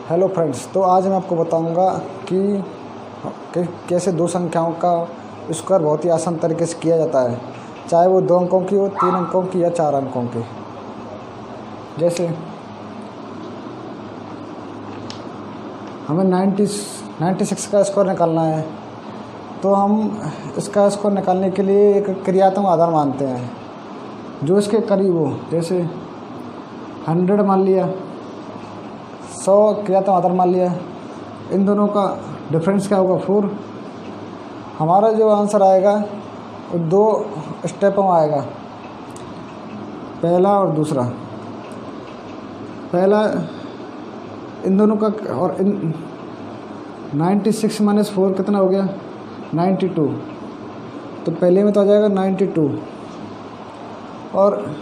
Hello friends, तो आज मैं आपको बताऊंगा कि कैसे दो संख्याओं का स्क्वायर बहुत ही आसान तरीके से किया जाता है, चाहे वो 2 अंकों की हो, 3 अंकों की या 4 अंकों की। जैसे हमें 96 का स्क्वायर निकालना है, तो हम इसका स्क्वायर निकालने के लिए एक क्रियात्मक आधार मानते हैं जो इसके करीब हो। जैसे 100 मान लिया, 100 क्रियात्मक आधार मान लिया। इन दोनों का डिफरेंस क्या होगा? 4। हमारा जो आंसर आएगा वो 2 स्टेपों में आएगा, पहला और दूसरा। पहला इन दोनों का, और 96 माइनस 4 कितना हो गया? 92। तो पहले में तो आ जाएगा 92, और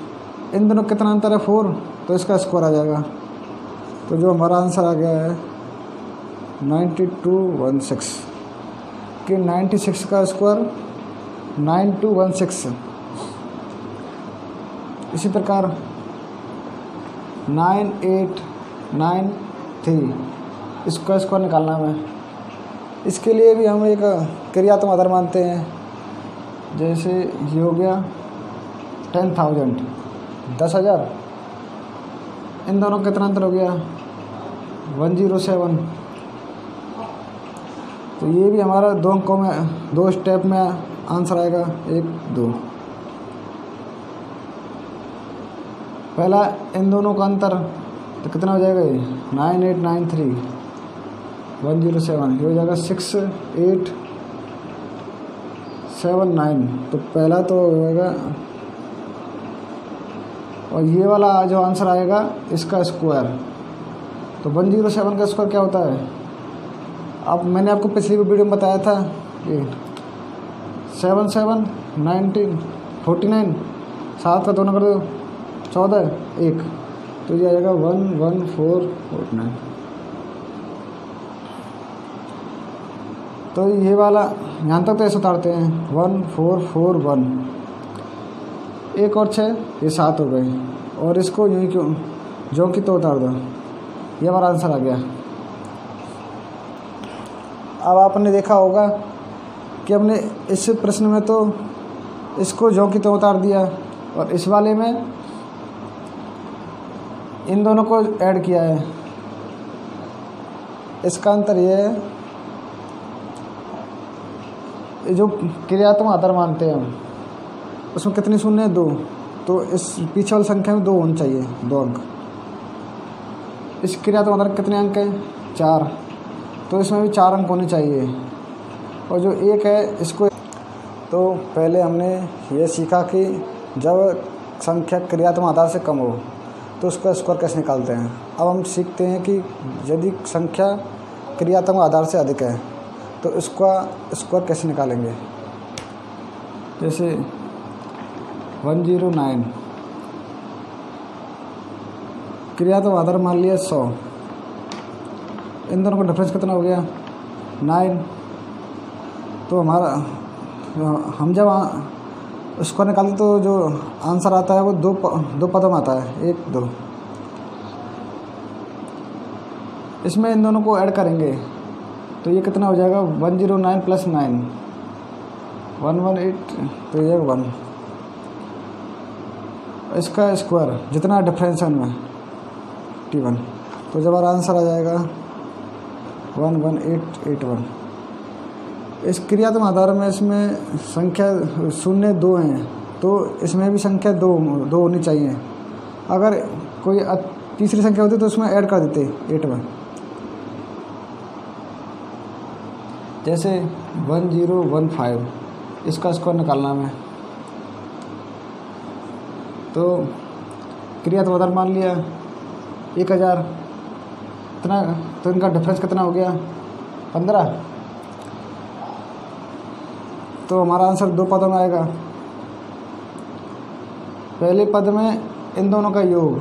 इन दोनों कितना अंतर है? 4, तो इसका स्क्वायर आ जाएगा। तो जो हमारा आंसर आ गया है 9216, कि 96 का स्क्वायर 9216। इसी प्रकार 9893, इसका स्क्वायर निकालना है। इसके लिए भी हम एक क्रियात्मक आधार मानते हैं। जैसे ये हो गया 10,000, 10,000। इन दोनों का कितना अंतर हो गया? 107। तो ये भी हमारा 2 अंकों में, 2 स्टेप में आंसर आएगा, 1 2। पहला इन दोनों का अंतर तो कितना हो जाएगा? ये 9893, 107, ये हो जाएगा 6879। तो पहला तो होएगा, और ये वाला जो आंसर आएगा इसका स्क्वायर। तो 107 का स्क्वायर क्या होता है? अब मैंने आपको पिछली वीडियो में बताया था, ये 7 7 19 49, 7 का 2 नंबर 14 1, तो ये आएगा 11449। तो ये वाला यहाँ तक तो ऐसे उतारते हैं 1441, 1 और 6, ये 7 हो गए, और इसको यूँ ही क्यों जो कि तो उतार दो, ये हमारा आंसर आ गया। अब आपने देखा होगा कि हमने इस प्रश्न में तो इसको जो कि तो उतार दिया, और इस वाले में इन दोनों को ऐड किया है। इसका अंतर ये है, जो क्रियात्मक आधार मानते हैं हम, उसमें कितनी शून्य है? 2। तो इस पीछे वाली संख्या में 2 होने चाहिए, 2 अंक। इस क्रियात्मक आधार कितने अंक हैं? 4। तो इसमें भी 4 अंक होने चाहिए, और जो 1 है इसको। तो पहले हमने ये सीखा कि जब संख्या क्रियात्मक आधार से कम हो तो उसका स्क्वायर कैसे निकालते हैं। अब हम सीखते हैं कि यदि संख्या क्रियात्मक आधार से अधिक है तो इसका स्क्वायर कैसे निकालेंगे। जैसे 109, क्रियात्मक आधार मान लिया 100। इन दोनों का डिफरेंस कितना हो गया? 9। तो हमारा हम जब उसको निकालते तो जो आंसर आता है वो दो पदों में आता है, 1 2। इसमें इन दोनों को ऐड करेंगे तो ये कितना हो जाएगा? 109 + 9, 118, तो ये 1। इसका स्क्वायर जितना डिफरेंस है उनमें 81, तो जब हमारा आंसर आ जाएगा 11881। इस क्रियात्मक आधार में इसमें संख्या 0 2 हैं, तो इसमें भी संख्या 2 होनी चाहिए। अगर कोई तीसरी संख्या होती तो उसमें ऐड कर देते 8 में। जैसे 1015, इसका स्क्वायर निकालना है। तो क्रियात्मक आधार मान लिया 1000, इतना, तो इनका डिफरेंस कितना हो गया? 15। तो हमारा आंसर 2 पदों में आएगा। पहले पद में इन दोनों का योग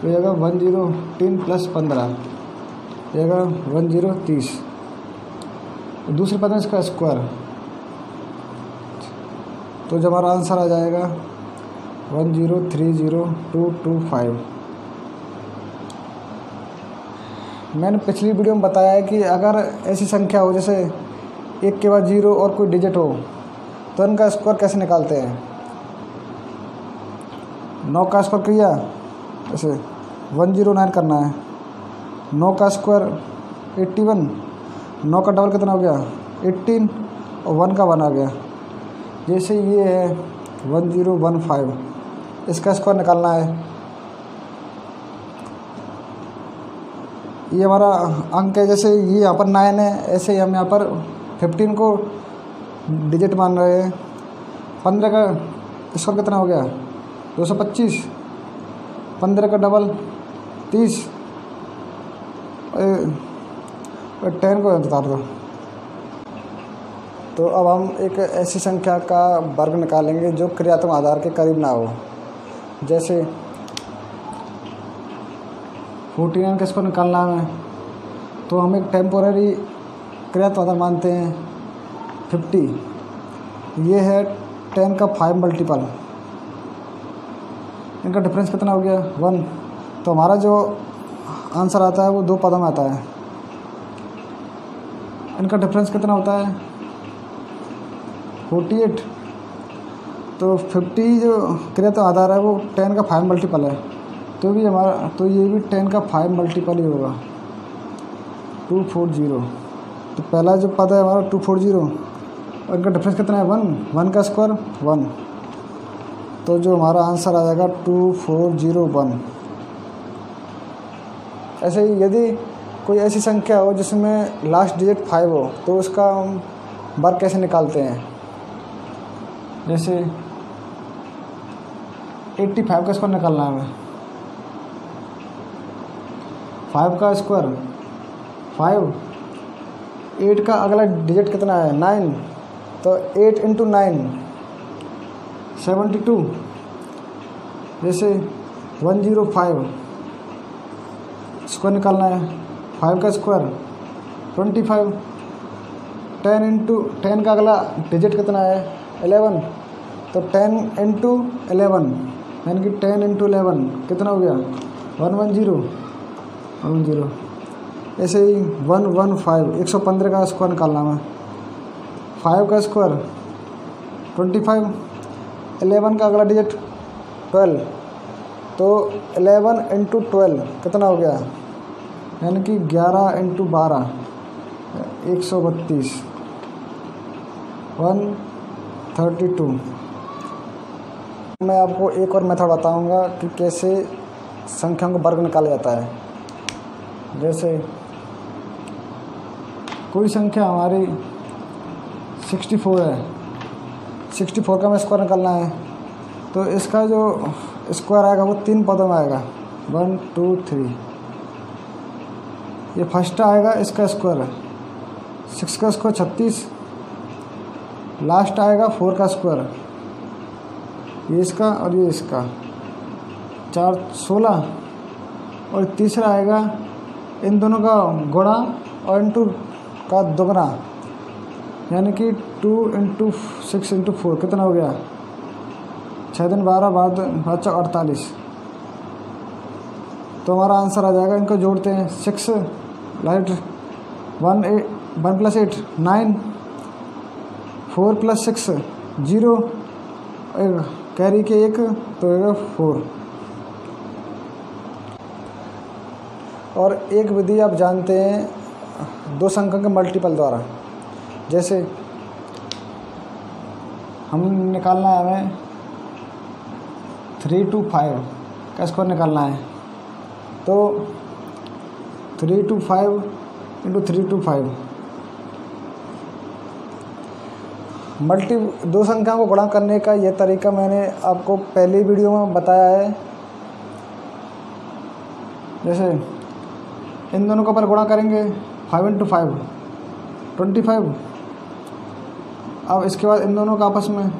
तो जाएगा 103 + 15, जाएगा 1030। दूसरे पद में इसका स्क्वायर, तो जब हमारा आंसर आ जाएगा 1030225। मैंने पिछली वीडियो में बताया है कि अगर ऐसी संख्या हो जैसे 1 के बाद 0 और कोई डिजिट हो तो इनका स्क्वायर कैसे निकालते हैं। 9 का स्क्वायर किया जैसे 109 करना है, 9 का स्क्वायर 81, 9 का डबल कितना हो गया 18 और 1 का 1 आ गया। जैसे ये है 1015, इसका स्क्वायर निकालना है। ये हमारा अंक है, जैसे ये यहाँ पर 9 है, ऐसे ही हम यहाँ पर 15 को डिजिट मान रहे हैं। 15 का स्क्वायर कितना हो गया 225, 15 का डबल 30 और 10 को उतार दो। तो अब हम एक ऐसी संख्या का वर्ग निकालेंगे जो क्रियात्मक आधार के करीब ना हो। जैसे 49 का स्क्वायर निकालना है तो हम एक टेम्पोररी क्रियात्मक आधार मानते हैं 50। ये है 10 का 5 मल्टीपल, इनका डिफरेंस कितना हो गया 1। तो हमारा जो आंसर आता है वो 2 पदों में आता है। इनका डिफरेंस कितना होता है 48। तो 50 जो क्रियात्मक आधार है वो 10 का 5 मल्टीपल है, तो ये भी 10 का 5 मल्टीपल ही होगा 240। तो पहला जो पद है हमारा 240 और इनका डिफरेंस कितना है 1 का स्क्वायर 1। तो जो हमारा आंसर आ जाएगा 2401। ऐसे ही यदि कोई ऐसी संख्या हो जिसमें लास्ट डिजिट 5 हो तो उसका हम वर्ग कैसे निकालते हैं। जैसे 85 का स्क्वायर निकालना है हमें। 5 का स्क्वायर 5, 8 का अगला डिजिट कितना है 9, तो 8 इंटू 9 72। जैसे 105 स्क्वायर निकालना है। 5 का स्क्वायर 25, 10 इंटू 10 का अगला डिजिट कितना है 11, तो 10 इंटू 11 यानी कि 10 इंटू 11 कितना हो गया 110। ऐसे ही 115 115 का स्क्वायर निकालना है। 5 का स्क्वायर 25, 11 का अगला डिजिट 12, तो 11 इंटू 12 कितना हो गया यानी कि 11 इंटू 12 132 132। मैं आपको एक और मेथड बताऊंगा कि कैसे संख्याओं का वर्ग निकाला जाता है। जैसे कोई संख्या हमारी 64 है, 64 का हमें स्क्वायर निकालना है, तो इसका जो स्क्वायर आएगा वो 3 पदों में आएगा 1 2 3। ये फर्स्ट आएगा इसका स्क्वायर 6 का स्क्वायर 36, लास्ट आएगा 4 का स्क्वायर, ये इसका और ये इसका 4 16, और तीसरा आएगा इन दोनों का गुणा और इंटू का दोगुना यानी कि 2 इंटू 6 इंटू 4 कितना हो गया 6 दिन 12 12 48। तो हमारा आंसर आ जाएगा। इनको जोड़ते हैं 6 लाइट 1 प्लस 8 9, 4 प्लस 6 0, कैरी के 1 तो 4। और एक विधि आप जानते हैं 2 संख्या के मल्टीपल द्वारा। जैसे हम निकालना है हमें 325 का स्क्वायर निकालना है, तो 325 इंटू 325 दो संख्याओं को गुणा करने का यह तरीका मैंने आपको पहली वीडियो में बताया है। जैसे इन दोनों का पर गुणा करेंगे 5 इंटू 5 25। अब इसके बाद इन दोनों का आपस में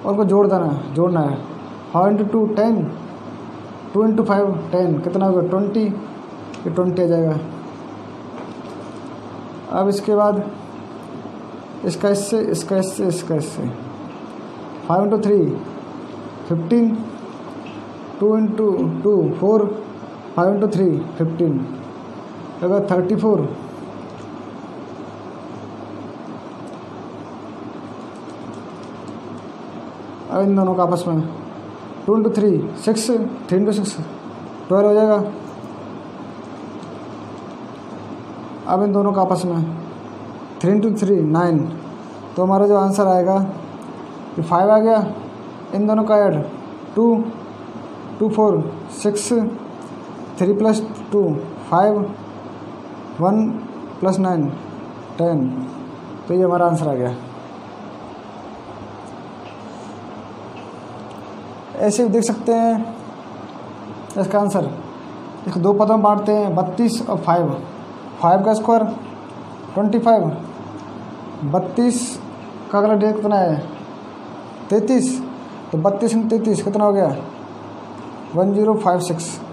और को जोड़ना है 5 इंटू 2 10, 2 इंटू 5 10 कितना होगा 20, ये 20 आ जाएगा। अब इसके बाद इसका इससे 5 इंटू 3 15, 2 इंटू 2 4, 5 इंटू 3 15। अगर 34 अब इन दोनों का आपस में 2 इंटू 3 6, 3 इंटू 6 12 हो जाएगा। अब इन दोनों का आपस में 3 इंटू 3 9, तो हमारा जो आंसर आएगा ये 5 आ गया। इन दोनों का ऐड 2 2 4 6 3 प्लस 2 5 1 प्लस 9 10, तो ये हमारा आंसर आ गया। ऐसे भी देख सकते हैं इसका आंसर। इसको दो पदों में बांटते हैं 32 और 5 का स्क्वायर 25, 32 का अगला डेज कितना है 33, तो 32 इंटू 33 कितना हो गया 1056।